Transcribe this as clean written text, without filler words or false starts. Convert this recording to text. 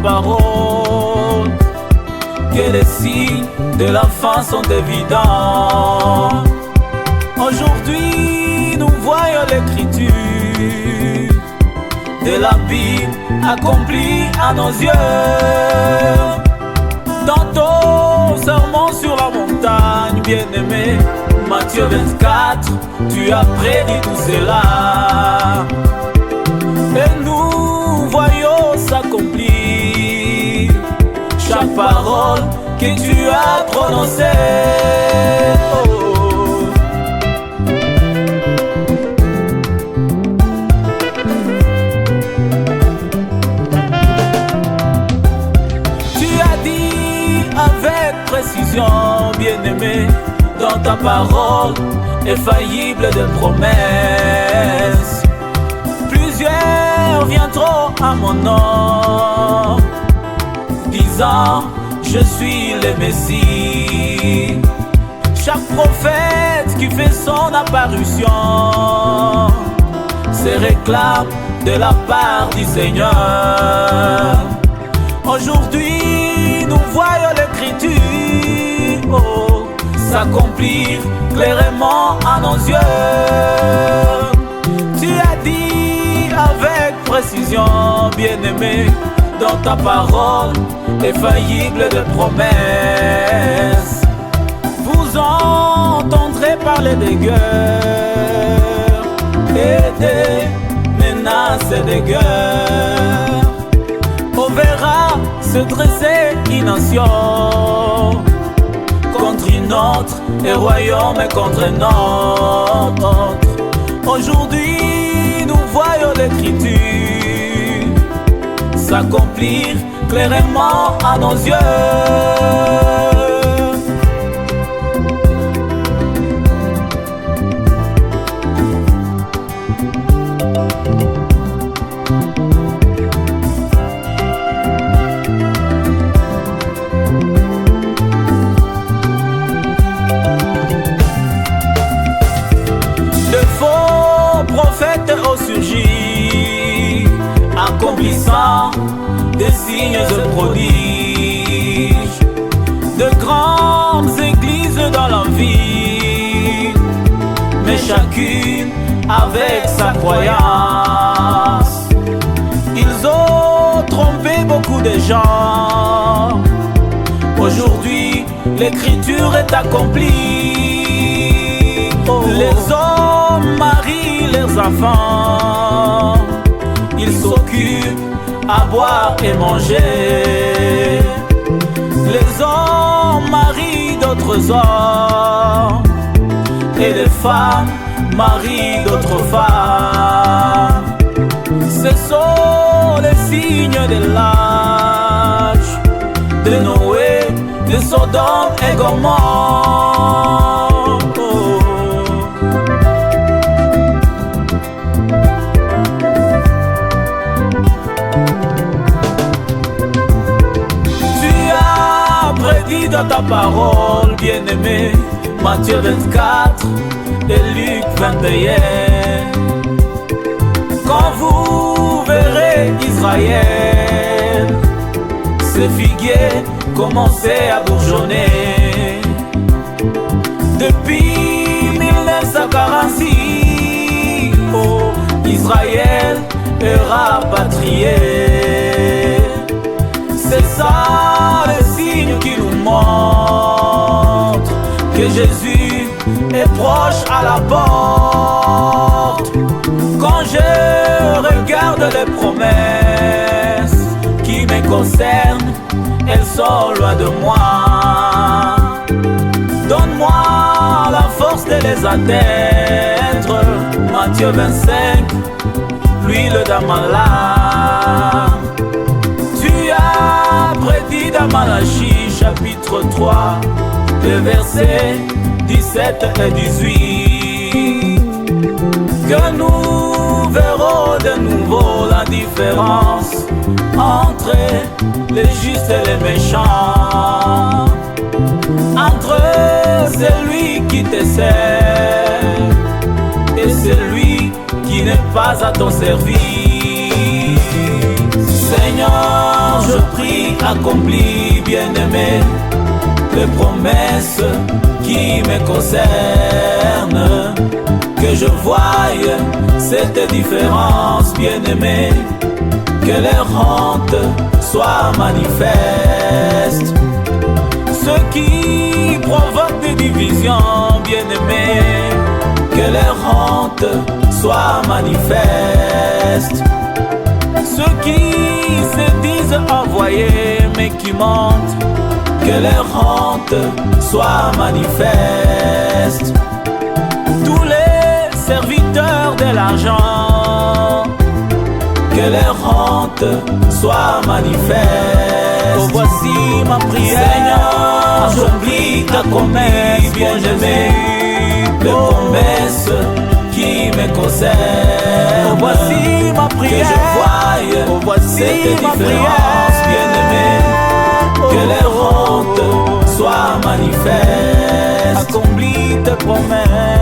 parole, que les signes de la fin sont évidents. Aujourd'hui, nous voyons l'écriture de la Bible accomplie à nos yeux. Dans ton sermon sur la montagne, bien-aimé, Matthieu 24, tu as prédit tout cela. Et nous voyons s'accomplir chaque parole que tu as prononcée. Tu as dit avec précision, bien-aimé, dans ta parole infaillible de promesses. Plusieurs viendront à mon nom, disant je suis le Messie. Chaque prophète qui fait son apparition se réclame de la part du Seigneur. Aujourd'hui, nous voyons l'écriture s'accomplir clairement à nos yeux. Tu as dit avec précision, bien-aimé, dans ta parole infaillible de promesses. Vous entendrez parler des guerres et des menaces de guerre. On verra se dresser une nation contre une autre, et royaume contre un autre. Aujourd'hui, nous voyons l'écriture s'accomplir clairement à nos yeux. Accomplissant des signes et prodiges, de grandes églises dans la vie, mais chacune avec sa croyance. Ils ont trompé beaucoup de gens. Aujourd'hui, l'écriture est accomplie. Les hommes marient leurs enfants. Ils s'occupent à boire et manger. Les hommes marient d'autres hommes, et les femmes marient d'autres femmes. Ce sont les signes de l'âge de Noé, de Sodome et Gomorrhe. Dans ta parole, bien-aimé, Matthieu 24 et Luc 21. Quand vous verrez Israël, ses figuiers commencer à bourgeonner. Depuis 1946, oh, Israël est rapatrié. C'est ça le signe qui nous montre que Jésus est proche à la porte. Quand je regarde les promesses qui me concernent, elles sont loin de moi. Donne-moi la force de les atteindre. Matthieu 25, l'huile d'Amala. Tu as prédit dans Malachie chapitre 3, les versets 17 et 18, que nous verrons de nouveau la différence entre les justes et les méchants, entre celui qui te sert et celui qui n'est pas à ton service. Seigneur je prie, accomplis, bien-aimé, les promesses qui me concernent. Que je voie cette différence, bien-aimé, que les rentes soient manifestes. Ce qui provoque des divisions, bien-aimé, que les rentes soient manifestes. Ceux qui se disent envoyés mais qui mentent, que les rentes soient manifestes. Tous les serviteurs de l'argent, que les rentes soient manifestes. Oh, voici ma prière, Seigneur, je prie, accomplis, bien-aimé, les promesses qui me concernent. Oh, voici ma prière, que je voie cette différence, bien-aimé, que les rentes soient manifestes. Accomplis tes promesses.